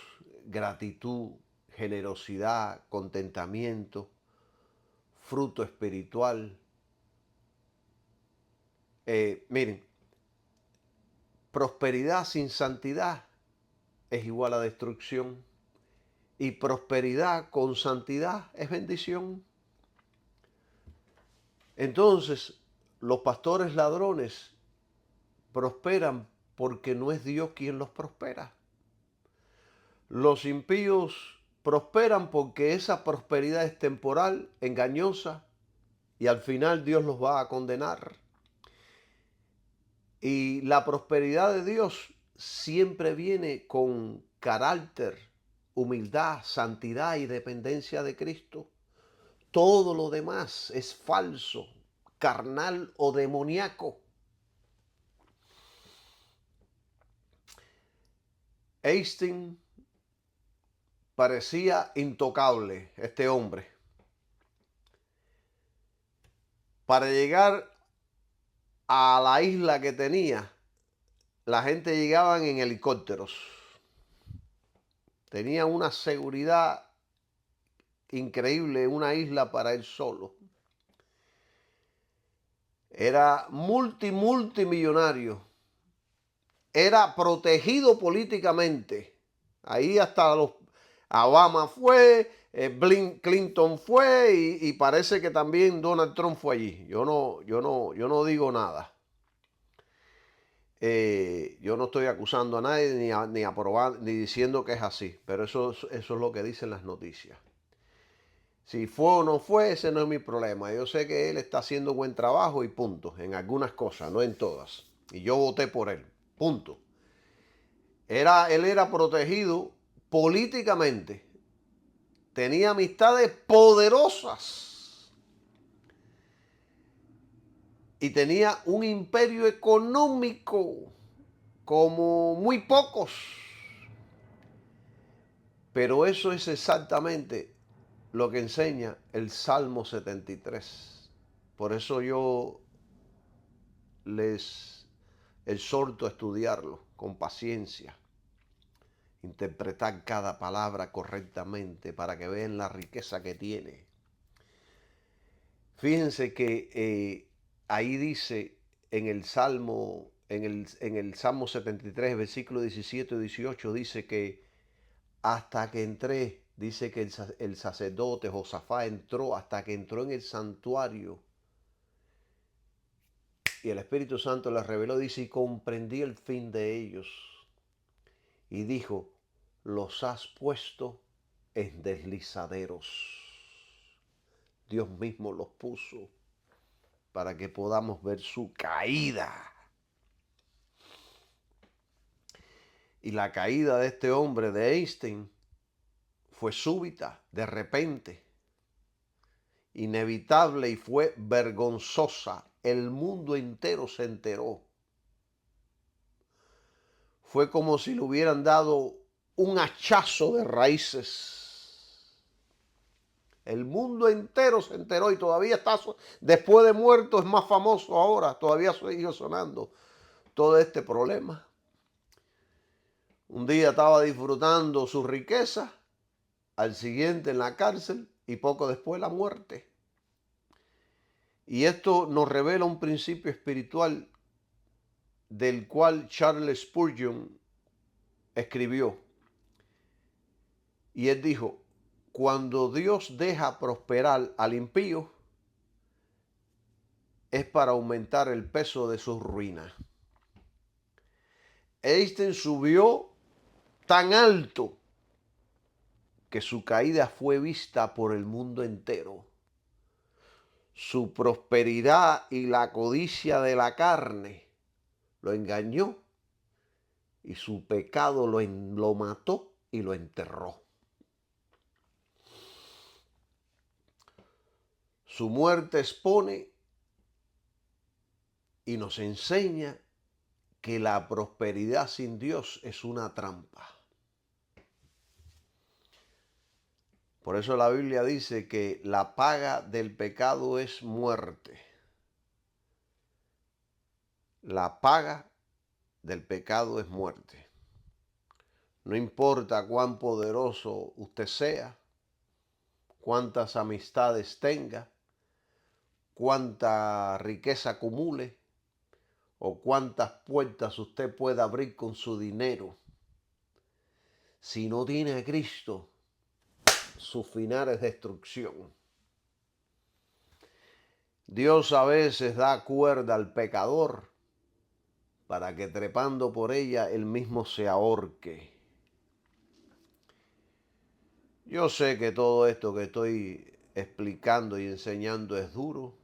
gratitud, generosidad, contentamiento, fruto espiritual. Miren, prosperidad sin santidad es igual a destrucción, y prosperidad con santidad es bendición. Entonces, los pastores ladrones prosperan porque no es Dios quien los prospera. Los impíos prosperan porque esa prosperidad es temporal, engañosa, y al final Dios los va a condenar. Y la prosperidad de Dios siempre viene con carácter, humildad, santidad y dependencia de Cristo. Todo lo demás es falso, carnal o demoníaco. Einstein parecía intocable, este hombre. Para llegar a la isla que tenía, la gente llegaba en helicópteros. Tenía una seguridad increíble, una isla para él solo. Era multimillonario. Era protegido políticamente. Ahí hasta Obama fue, Clinton fue, y parece que también Donald Trump fue allí. Yo no digo nada. Yo no estoy acusando a nadie ni aprobando ni diciendo que es así, pero eso es lo que dicen las noticias. Si fue o no fue, ese no es mi problema. Yo sé que él está haciendo buen trabajo y punto, en algunas cosas, no en todas. Y yo voté por él, punto. Él era protegido políticamente, tenía amistades poderosas y tenía un imperio económico como muy pocos. Pero eso es exactamente lo que enseña el Salmo 73. Por eso yo les exhorto a estudiarlo con paciencia, interpretar cada palabra correctamente para que vean la riqueza que tiene. Fíjense que ahí dice en el Salmo, en el Salmo 73, versículo 17 y 18, dice que hasta que entré, dice que el sacerdote Josafat entró, hasta que entró en el santuario, Y el Espíritu Santo les reveló, dice, y comprendí el fin de ellos. Y dijo, los has puesto en deslizaderos. Dios mismo los puso para que podamos ver su caída. Y la caída de este hombre, de Einstein, fue súbita, de repente, inevitable y fue vergonzosa. El mundo entero se enteró. Fue como si le hubieran dado un hachazo de raíces. El mundo entero se enteró y todavía está, después de muerto es más famoso ahora, todavía sigue sonando todo este problema. Un día estaba disfrutando su riqueza, al siguiente en la cárcel y poco después la muerte. Y esto nos revela un principio espiritual del cual Charles Spurgeon escribió. Y él dijo, cuando Dios deja prosperar al impío, es para aumentar el peso de sus ruinas. Einstein subió tan alto que su caída fue vista por el mundo entero. Su prosperidad y la codicia de la carne lo engañó y su pecado lo mató y lo enterró. Su muerte expone y nos enseña que la prosperidad sin Dios es una trampa. Por eso la Biblia dice que la paga del pecado es muerte. La paga del pecado es muerte. No importa cuán poderoso usted sea, cuántas amistades tenga, cuánta riqueza acumule o cuántas puertas usted pueda abrir con su dinero. Si no tiene a Cristo, su final es destrucción. Dios a veces da cuerda al pecador para que trepando por ella él mismo se ahorque. Yo sé que todo esto que estoy explicando y enseñando es duro.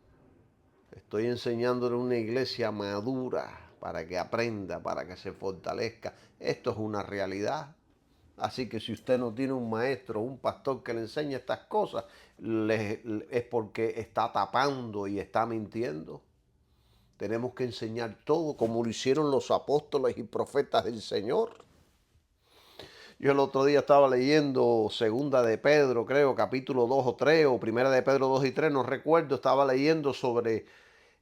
Estoy enseñándole a una iglesia madura para que aprenda, para que se fortalezca. Esto es una realidad. Así que si usted no tiene un maestro, un pastor que le enseñe estas cosas, es porque está tapando y está mintiendo. Tenemos que enseñar todo como lo hicieron los apóstoles y profetas del Señor. Yo el otro día estaba leyendo Segunda de Pedro, creo, capítulo 2 o 3, o Primera de Pedro 2 y 3, no recuerdo. Estaba leyendo sobre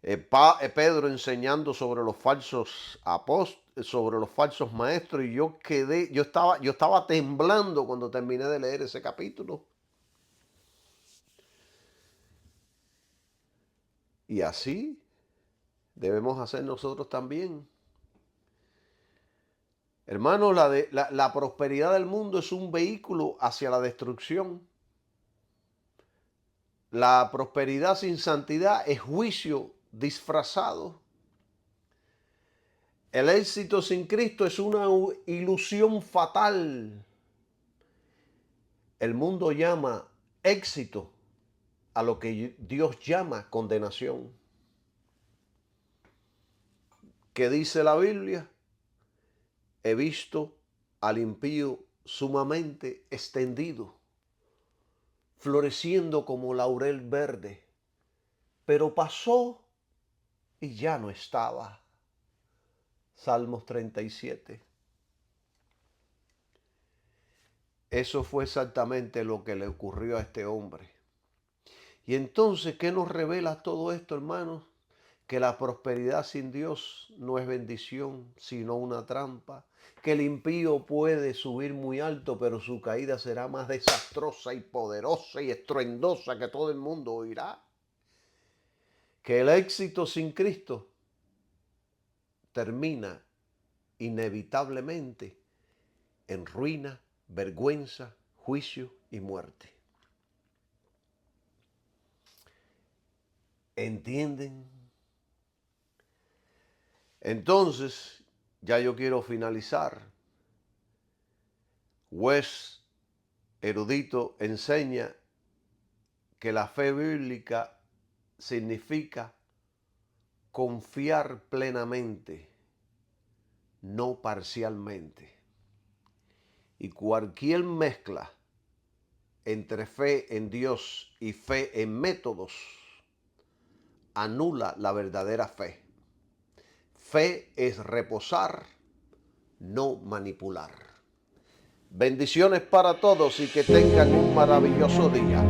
Pedro enseñando sobre los falsos apóstoles, sobre los falsos maestros, y yo estaba temblando cuando terminé de leer ese capítulo. Y así debemos hacer nosotros también. Hermanos, la prosperidad del mundo es un vehículo hacia la destrucción. La prosperidad sin santidad es juicio disfrazado. El éxito sin Cristo es una ilusión fatal. El mundo llama éxito a lo que Dios llama condenación. ¿Qué dice la Biblia? He visto al impío sumamente extendido, floreciendo como laurel verde, pero pasó y ya no estaba. Salmos 37. Eso fue exactamente lo que le ocurrió a este hombre. Y entonces, ¿qué nos revela todo esto, hermanos? Que la prosperidad sin Dios no es bendición, sino una trampa. Que el impío puede subir muy alto, pero su caída será más desastrosa y poderosa y estruendosa que todo el mundo oirá. Que el éxito sin Cristo termina inevitablemente en ruina, vergüenza, juicio y muerte. ¿Entienden? Entonces, ya yo quiero finalizar. Wes, erudito, enseña que la fe bíblica significa confiar plenamente, no parcialmente. Y cualquier mezcla entre fe en Dios y fe en métodos anula la verdadera fe. Fe es reposar, no manipular. Bendiciones para todos y que tengan un maravilloso día.